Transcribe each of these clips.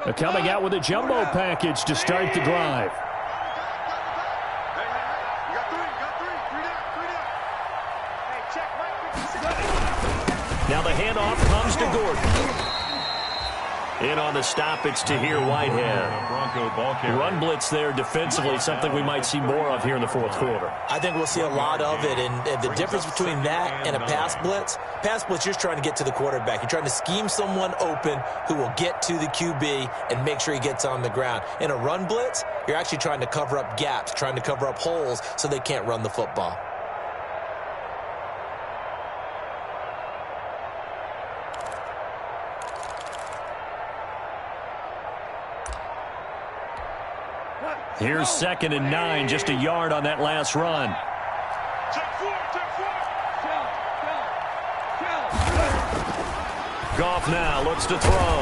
They're coming out with a jumbo package to start the drive. Now the handoff comes to Gordon. In on the stop, it's Tahir Whitehead. Run blitz there defensively, something we might see more of here in the fourth quarter. I think we'll see a lot of it, and the difference between that and a pass blitz, you're just trying to get to the quarterback. You're trying to scheme someone open who will get to the QB and make sure he gets on the ground. In a run blitz, you're actually trying to cover up gaps, trying to cover up holes so they can't run the football. Here's 2nd and 9, just a yard on that last run. Goff now looks to throw.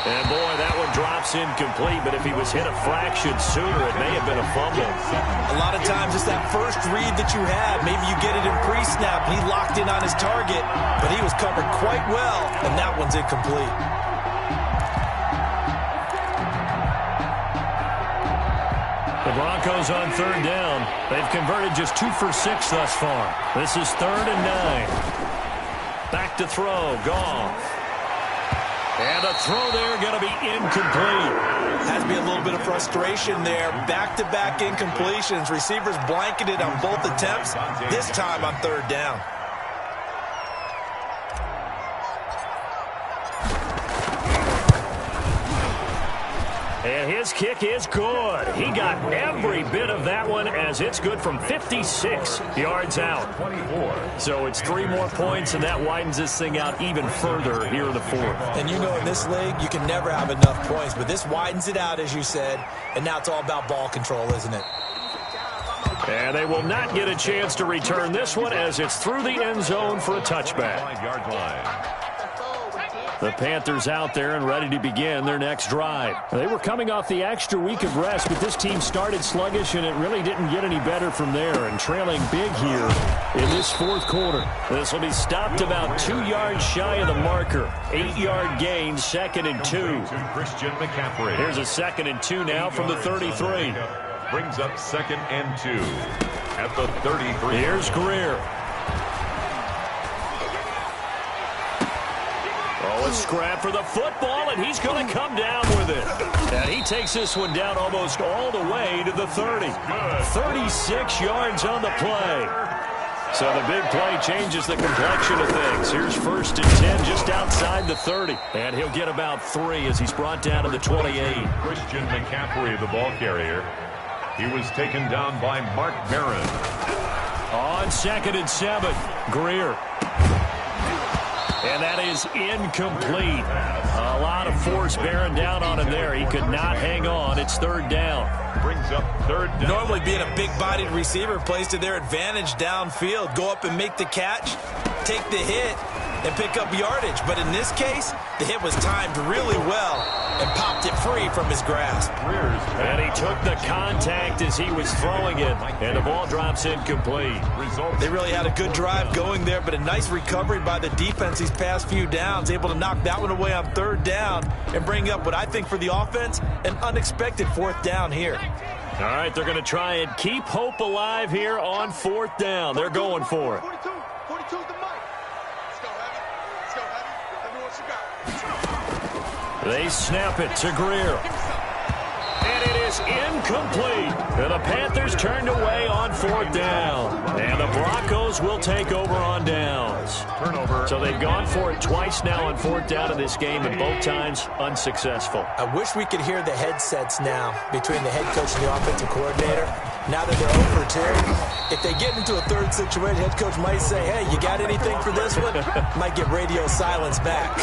And boy, that one drops incomplete, but if he was hit a fraction sooner, it may have been a fumble. A lot of times it's that first read that you have. Maybe you get it in pre-snap, and he locked in on his target, but he was covered quite well, and that one's incomplete. The Broncos on 3rd down. They've converted just 2 for 6 thus far. This is 3rd and 9. Back to throw. Goff. And a throw there going to be incomplete. Has to be a little bit of frustration there. Back-to-back incompletions. Receivers blanketed on both attempts. This time on 3rd down. And his kick is good. He got every bit of that one as it's good from 56 yards out. So it's 3 more points, and that widens this thing out even further here in the 4th. And you know in this league, you can never have enough points, but this widens it out, as you said, and now it's all about ball control, isn't it? And they will not get a chance to return this one as it's through the end zone for a touchback. The Panthers out there and ready to begin their next drive. They were coming off the extra week of rest, but this team started sluggish, and it really didn't get any better from there, and trailing big here in this 4th quarter. This will be stopped about 2 yards shy of the marker. 8-yard gain, 2nd and 2. Christian McCaffrey. Here's a 2nd and 2 now from the 33. Brings up 2nd and 2 at the 33. Here's Greer. Oh, a scrap for the football, and he's going to come down with it. And he takes this one down almost all the way to the 30. 36 yards on the play. So the big play changes the complexion of things. Here's 1st and 10 just outside the 30. And he'll get about 3 as he's brought down to the 28. Christian McCaffrey, the ball carrier. He was taken down by Mark Barron. On 2nd and 7, Greer. And that is incomplete. A lot of force bearing down on him there. He could not hang on. It's 3rd down. Brings up 3rd down. Normally being a big-bodied receiver plays to their advantage downfield. Go up and make the catch, take the hit, and pick up yardage. But in this case, the hit was timed really well and popped it free from his grasp. And he took the contact as he was throwing it, and the ball drops incomplete. They really had a good drive going there, but a nice recovery by the defense these past few downs, able to knock that one away on 3rd down and bring up what I think for the offense, an unexpected 4th down here. All right, they're going to try and keep hope alive here on 4th down. They're going for it. 42 is the mic. Let's go, Heavy. Let's go, Heavy. Let me know what you got. They snap it to Greer. And it is incomplete. And the Panthers turned away on 4th down. And the Broncos will take over on downs. Turnover. So they've gone for it twice now on 4th down in this game, and both times unsuccessful. I wish we could hear the headsets now between the head coach and the offensive coordinator. Now that they're 0 for 2, if they get into a 3rd situation, head coach might say, hey, you got anything for this one? Might get radio silence back.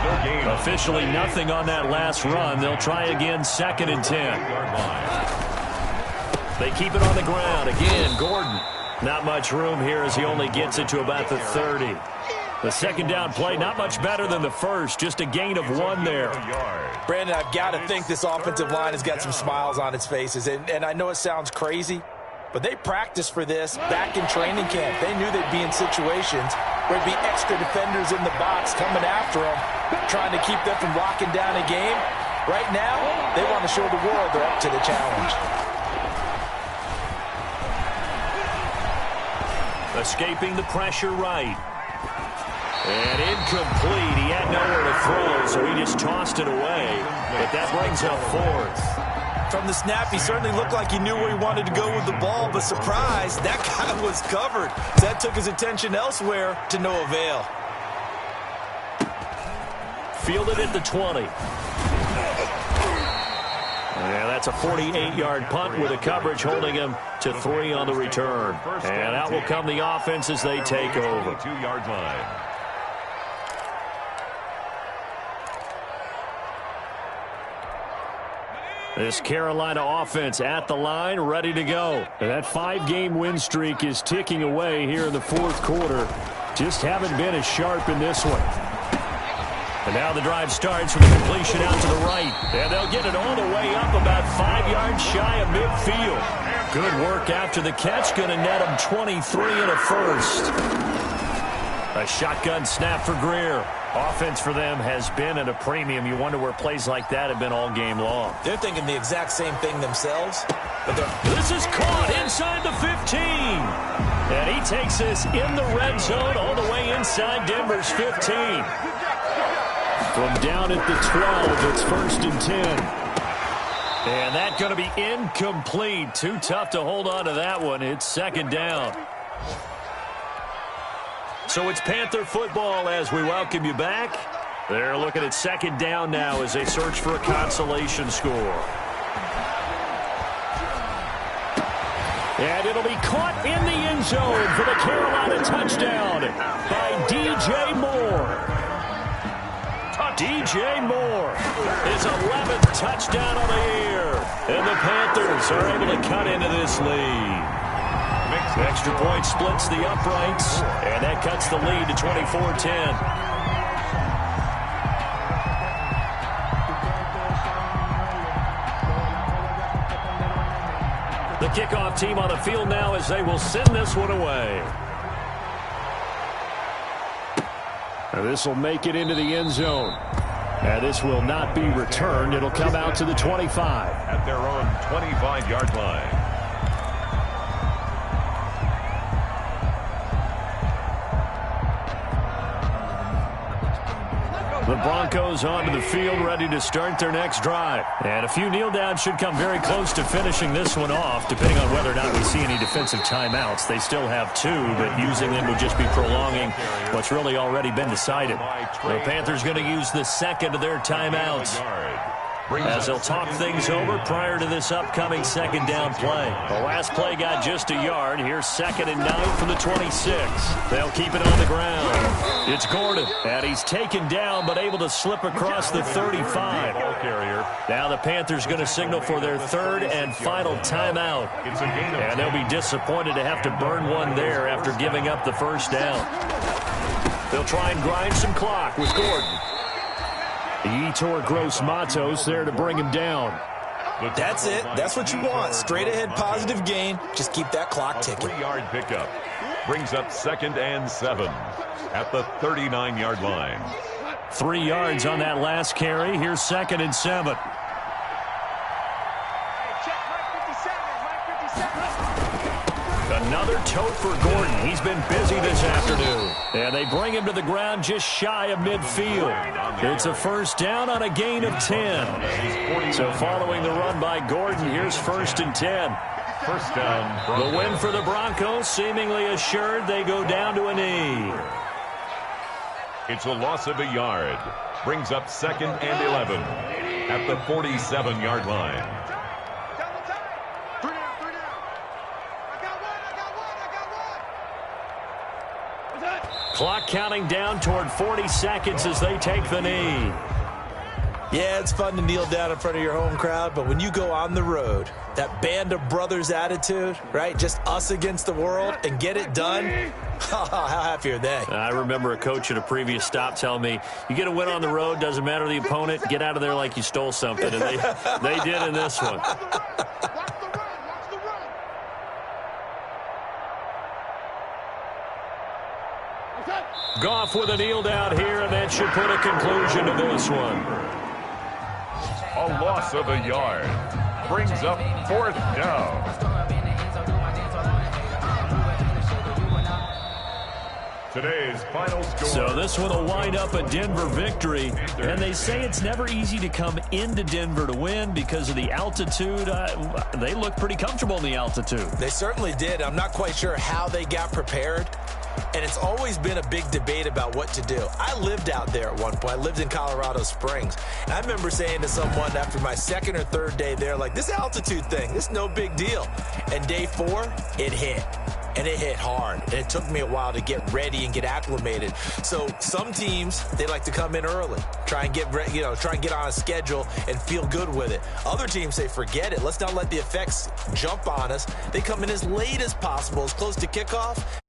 No gain. Officially nothing on that last run. They'll try again, 2nd and 10. They keep it on the ground. Again, Gordon. Not much room here as he only gets it to about the 30. The 2nd down play, not much better than the first. Just a gain of 1 there. Brandon, I've got to think this offensive line has got some smiles on its faces. And I know it sounds crazy, but they practiced for this back in training camp. They knew they'd be in situations There'd be extra defenders in the box coming after them, trying to keep them from locking down a game. Right now, they want to show the world they're up to the challenge. Escaping the pressure right. And incomplete. He had nowhere to throw, so he just tossed it away. But that brings up fourth. From the snap, he certainly looked like he knew where he wanted to go with the ball, but surprise, that guy was covered. That took his attention elsewhere to no avail. Fielded at the 20. Yeah, that's a 48-yard punt with a coverage holding him to 3 on the return. And out will come the offense as they take over. 2-yard line. This Carolina offense at the line, ready to go. And that 5-game win streak is ticking away here in the fourth quarter. Just haven't been as sharp in this one. And now the drive starts with a completion out to the right. And they'll get it all the way up about 5 yards shy of midfield. Good work after the catch. Going to net them 23 and a first. A shotgun snap for Greer. Offense for them has been at a premium. You wonder where plays like that have been all game long. They're thinking the exact same thing themselves. But this is caught inside the 15. And he takes this in the red zone all the way inside Denver's 15. From down at the 12, it's 1st and 10. And that's going to be incomplete. Too tough to hold on to that one. It's 2nd down. So it's Panther football as we welcome you back. They're looking at 2nd down now as they search for a consolation score. And it'll be caught in the end zone for the Carolina touchdown by DJ Moore. DJ Moore, his 11th touchdown on the year. And the Panthers are able to cut into this lead. Extra point splits the uprights, and that cuts the lead to 24-10. The kickoff team on the field now as they will send this one away. Now this will make it into the end zone. And this will not be returned. It'll come out to the 25. At their own 25-yard line. The Broncos onto the field, ready to start their next drive. And a few kneel downs should come very close to finishing this one off, depending on whether or not we see any defensive timeouts. They still have 2, but using them would just be prolonging what's really already been decided. The Panthers going to use the 2nd of their timeouts as they'll talk things over prior to this upcoming 2nd down play. The last play got just a yard. Here's 2nd and 9 from the 26. They'll keep it on the ground. It's Gordon, and he's taken down but able to slip across the 35. Now the Panthers going to signal for their 3rd and final timeout. And they'll be disappointed to have to burn one there after giving up the 1st down. They'll try and grind some clock with Gordon. Yetur Gross-Matos there to bring him down. That's it. That's what you want. Straight ahead positive gain. Just keep that clock ticking. 3-yard pickup brings up 2nd and 7 at the 39-yard line. 3 yards on that last carry. Here's 2nd and 7. Another tote for Gordon. He's been busy this afternoon. And they bring him to the ground just shy of midfield. It's a 1st down on a gain of 10. So following the run by Gordon, here's 1st and 10. 1st down. The win for the Broncos seemingly assured. They go down to a knee. It's a loss of a yard. Brings up 2nd and 11 at the 47-yard line. Clock counting down toward 40 seconds as they take the knee. Yeah, it's fun to kneel down in front of your home crowd, but when you go on the road, that band of brothers attitude, right? Just us against the world and get it done. How happy are they? I remember a coach at a previous stop telling me, you get a win on the road, doesn't matter the opponent, get out of there like you stole something. And they did in this one. Goff with a kneel down here, and that should put a conclusion to this one. A loss of a yard. Brings up 4th down. Today's final score. So this one will wind up a Denver victory. And they say it's never easy to come into Denver to win because of the altitude. They look pretty comfortable in the altitude. They certainly did. I'm not quite sure how they got prepared. And it's always been a big debate about what to do. I lived out there at one point. I lived in Colorado Springs. And I remember saying to someone after my 2nd or 3rd day there, like, this altitude thing, this is no big deal. And day 4, it hit. And it hit hard. And it took me a while to get ready and get acclimated. So some teams, they like to come in early, try and get on a schedule and feel good with it. Other teams say, forget it. Let's not let the effects jump on us. They come in as late as possible, as close to kickoff,